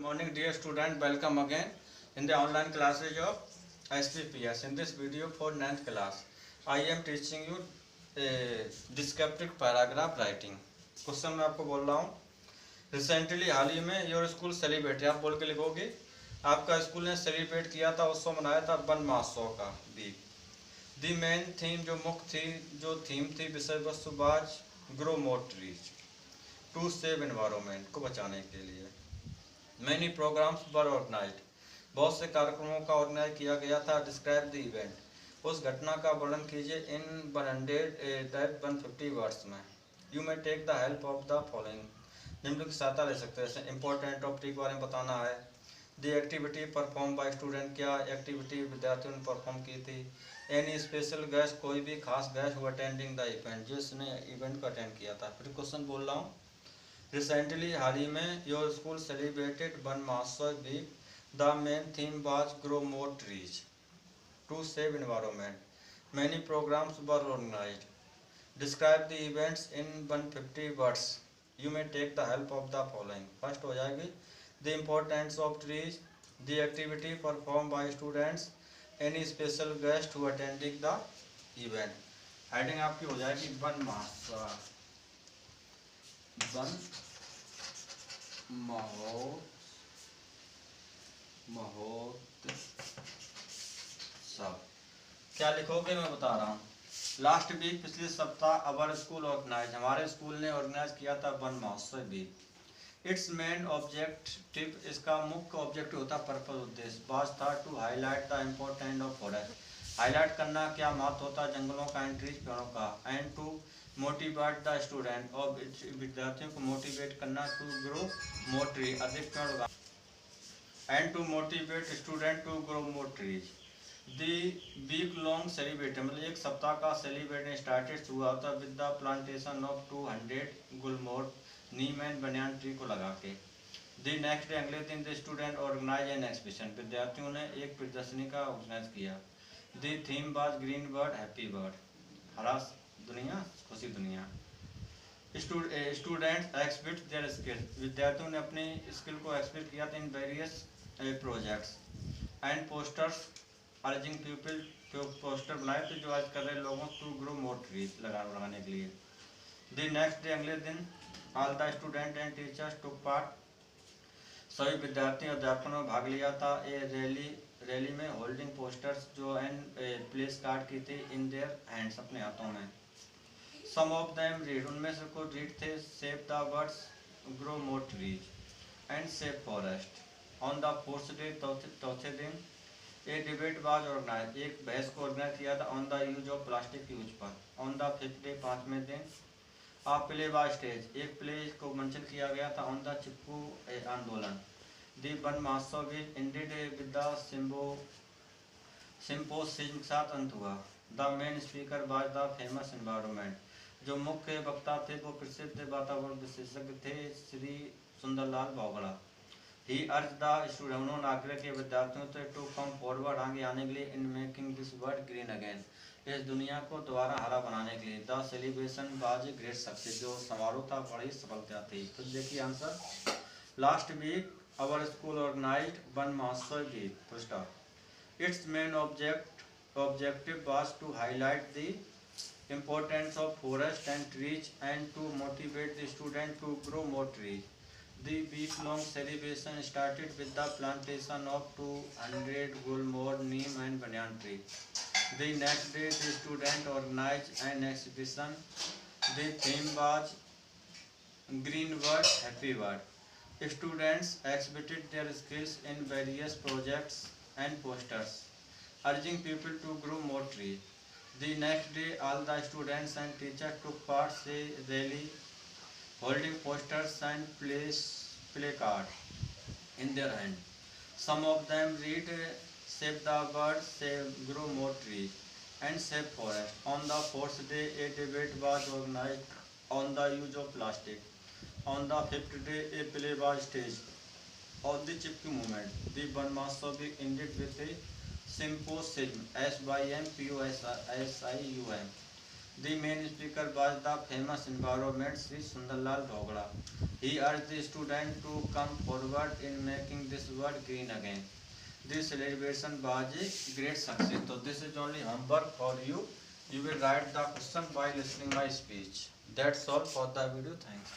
Morning dear student, welcome again in the online classes of SPPS. In this video for 9th class, I am teaching you descriptive paragraph writing. Question मैं आपको बोल रहा हूँ, recently हाल ही में your school celebrate, आप बोल के लिखोगे आपका स्कूल ने सेलिब्रेट किया था, उत्सव मनाया था वन महोत्सव का भी। दी मेन थीम, जो मुख्य थी, जो थीम थी, विषय वस्तु was grow more trees to save environment, को बचाने के लिए। मैनी प्रोग्राम्स वर ऑर्गेनाइज्ड, बहुत से कार्यक्रमों का ऑर्गेनाइज किया गया था। डिस्क्राइब द इवेंट, उस घटना का वर्णन कीजिए इन 150 वर्ड्स में। You may take the help of the following, निम्नलिखित की सहायता ले सकते हैं। जैसे इंपॉर्टेंट टॉपिक के बारे में बताना है। The activity perform bye student, क्या एक्टिविटी विद्यार्थियों ने परफॉर्म की थी। एनी स्पेशल गेस्ट, कोई भी खास guest who attending the event, जिसने इवेंट को अटेंड किया था। फिर क्वेश्चन बोल रहा हूँ, रिसेंटली हाल ही में your school celebrated Van Mahotsav week, the main theme was grow more trees to save environment, many programs were organized. Describe the events in 150 words, you may take the help of the following. First हो जाएगी the importance of trees, the activity perform by students, any special guest who attending the event. Heading आपकी हो जाएगी one महोत्सव, one महोत्सव। क्या लिखोगे मैं बता रहा हूँ। लास्ट वीक, पिछले सप्ताह, अवर स्कूल ऑर्गेनाइज, हमारे स्कूल ने ऑर्गेनाइज किया था one Mahotsav week. It's main objective, इसका मुख्य ऑब्जेक्टिव होता पर्पज, उद्देश्य, बात था to highlight the important of forest, highlight करना क्या महत्व होता है जंगलों का, एंड ट्रीज, पेड़ों का। And to motivate the student, और विद्यार्थियों को मोटिवेट करना टू ग्रो मोर ट्री, अधिक पेड़ उगा। And to motivate student to grow more trees. The week long celebrate, मतलब एक सप्ताह का सेलिब्रेट स्टार्टेड हुआ था with the plantation of 200 gulmohar, neem and banyan tree को लगा के। दी नेक्स्ट डे, अगले दिन, the student organize an exhibition, विद्यार्थियों ने एक प्रदर्शनी का ऑर्गेनाइज किया। The theme was green bird happy bird, हरा दुनिया खुशी दुनिया। स्टूडेंट्स एक्सहिबिट देयर स्किल, विद्यार्थियों ने अपनी स्किल को एक्सहिबिट किया था in various projects and posters, urging people, जो पोस्टर बनाए थे जो आज कर रहे लोगों टू ग्रो मोर ट्रीज, लगाने के लिए। द नेक्स्ट डे, अगले दिन, all the student and teachers took part, सभी विद्यार्थियों और अध्यापकों ने भाग लिया था। ए रैली में, होल्डिंग पोस्टर्स, जो एंड प्लेस कार्ड की थी इन देयर हैंड्स, अपने हाथों में। सम ऑफ देम रीड, उनमें से कुछ रीड थे save the birds, grow more trees and save forest. On the fourth day, चौथे दिन, ए डिबेट वाज ऑर्गेनाइज, एक बहस को ऑर्गेनाइज किया था on the use of plastic use पर। ऑन द फिफ्थ डे, पाँचवें दिन, आ प्ले वाज स्टेज, एक प्ले को मंचन किया गया था ऑन द चिपकू आंदोलन। दी वन महोत्सव एंडेड विद द सिम्पोसियम, के साथ अंत हुआ। The main speaker was the famous environment, जो मुख्य वक्ता थे वो प्रसिद्ध वातावरण विशेषज्ञ थे श्री सुंदरलाल बावड़ा। ही अर्ज द स्टूडेंट, उन्होंने आग्रह किया विद्यार्थियों से टू कम फॉरवर्ड, आगे आने के लिए, in making this world green again, इस दुनिया को दोबारा हरा बनाने के लिए। The celebration was great success, जो समारोह था बड़ी सफलता थी। तो देखिए answer, last week our school organized Van Mahotsav week, full stop. Its main objective was to highlight the importance of forest and trees and to motivate the student to grow more trees. The week-long celebration started with the plantation of 200 gulmohar, neem and banyan tree. The next day, the student organized an exhibition. The theme was Green Word, Happy Word. Students exhibited their skills in various projects and posters, urging people to grow more trees. The next day, all the students and teachers took part in a rally, holding posters and placards in their hand. Some of them read "Save the Birds, Save Grow More Trees," and "Save Forest." On the fourth day, a debate was organized on the use of plastic. On the fifth day, a play was staged on the Chipko movement. The one Mahotsav ended with a symposium, SYMPOSIUM, The main speaker was the famous environment Sri Sundarlal Bhogla. He urged the students to come forward in making this world green again. This celebration was a great success. So this is only homework for you. You will write the question by listening my speech. That's all for the video. Thanks.